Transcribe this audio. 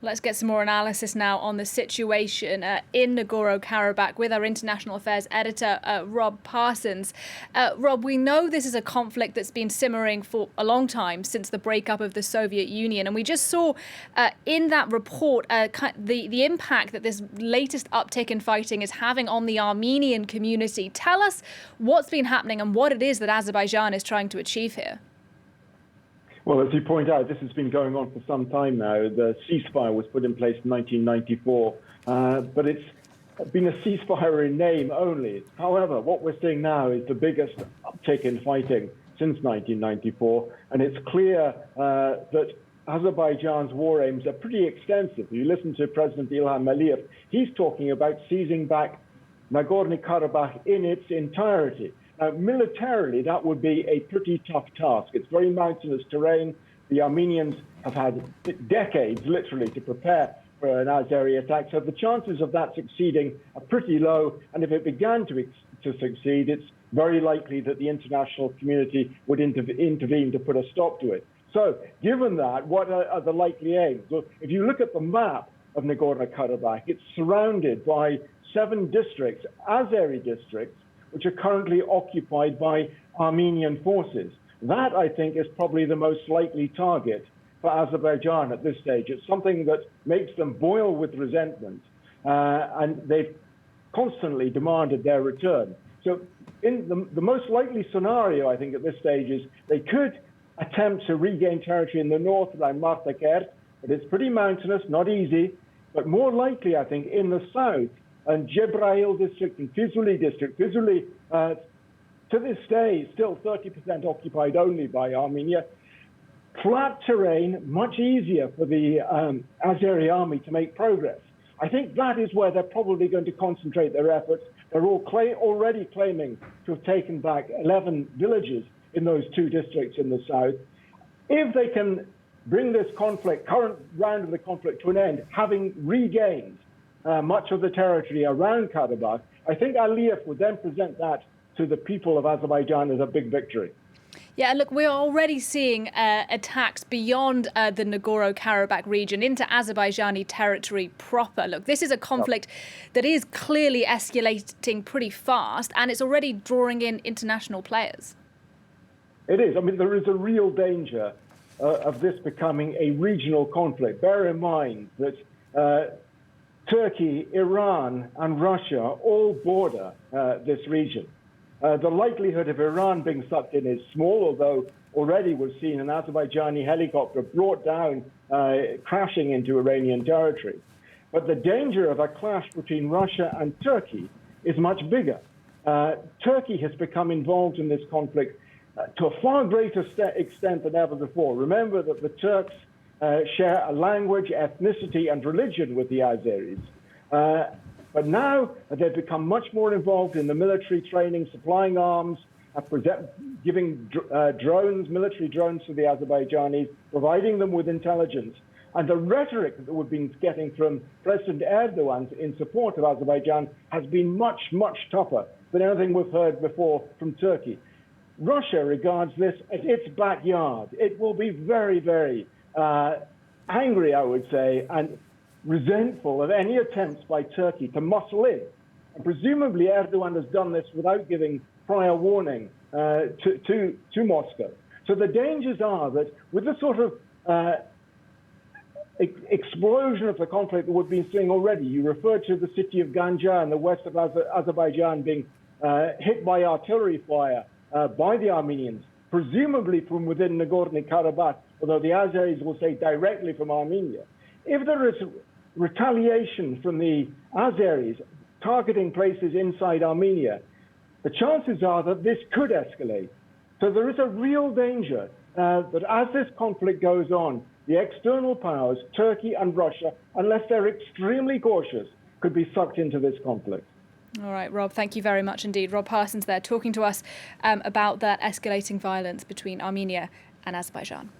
Let's get some more analysis now on the situation in Nagorno-Karabakh with our international affairs editor, Rob Parsons. Rob, we know this is a conflict that's been simmering for a long time since the breakup of the Soviet Union. And we just saw in that report the impact that this latest uptick in fighting is having on the Armenian community. Tell us what's been happening and what it is that Azerbaijan is trying to achieve here. Well, as you point out, this has been going on for some time now. The ceasefire was put in place in 1994, but it's been a ceasefire in name only. However, what we're seeing now is the biggest uptick in fighting since 1994, and it's clear that Azerbaijan's war aims are pretty extensive. You listen to President Ilham Aliyev, he's talking about seizing back Nagorno-Karabakh in its entirety. Now, militarily, that would be a pretty tough task. It's very mountainous terrain. The Armenians have had decades, literally, to prepare for an Azeri attack. So the chances of that succeeding are pretty low. And if it began to succeed, it's very likely that the international community would intervene to put a stop to it. So given that, what are the likely aims? Well, if you look at the map of Nagorno-Karabakh, it's surrounded by 7 districts, Azeri districts, which are currently occupied by Armenian forces. That, I think, is probably the most likely target for Azerbaijan at this stage. It's something that makes them boil with resentment, and they've constantly demanded their return. So in the most likely scenario, I think, at this stage is they could attempt to regain territory in the north around Martakert, but it's pretty mountainous, not easy. But more likely, I think, in the south, and Jebrail district and Fizuli district. Fizuli, to this day, is still 30% occupied only by Armenia. Flat terrain, much easier for the Azeri army to make progress. I think that is where they're probably going to concentrate their efforts. They're already claiming to have taken back 11 villages in those 2 districts in the south. If they can bring this current round of the conflict to an end, having regained much of the territory around Karabakh, I think Aliyev would then present that to the people of Azerbaijan as a big victory. Yeah, look, we're already seeing attacks beyond the Nagorno-Karabakh region into Azerbaijani territory proper. Look, this is a conflict that is clearly escalating pretty fast, and it's already drawing in international players. It is. I mean, there is a real danger of this becoming a regional conflict. Bear in mind that Turkey, Iran, and Russia all border this region. The likelihood of Iran being sucked in is small, although already we've seen an Azerbaijani helicopter brought down, crashing into Iranian territory. But the danger of a clash between Russia and Turkey is much bigger. Turkey has become involved in this conflict to a far greater extent than ever before. Remember that the Turks share a language, ethnicity, and religion with the Azeris. But now they've become much more involved in the military training, supplying arms, giving military drones to the Azerbaijanis, providing them with intelligence. And the rhetoric that we've been getting from President Erdogan in support of Azerbaijan has been much, much tougher than anything we've heard before from Turkey. Russia regards this as its backyard. It will be very, very angry, I would say, and resentful of any attempts by Turkey to muscle in. And presumably Erdogan has done this without giving prior warning to Moscow. So the dangers are that with the sort of explosion of the conflict that we've been seeing already, you referred to the city of Ganja in the west of Azerbaijan being hit by artillery fire by the Armenians, presumably from within Nagorno-Karabakh, although the Azeris will say directly from Armenia. If there is retaliation from the Azeris targeting places inside Armenia, the chances are that this could escalate. So there is a real danger that as this conflict goes on, the external powers, Turkey and Russia, unless they're extremely cautious, could be sucked into this conflict. All right, Rob, thank you very much indeed. Rob Parsons there talking to us about that escalating violence between Armenia and Azerbaijan.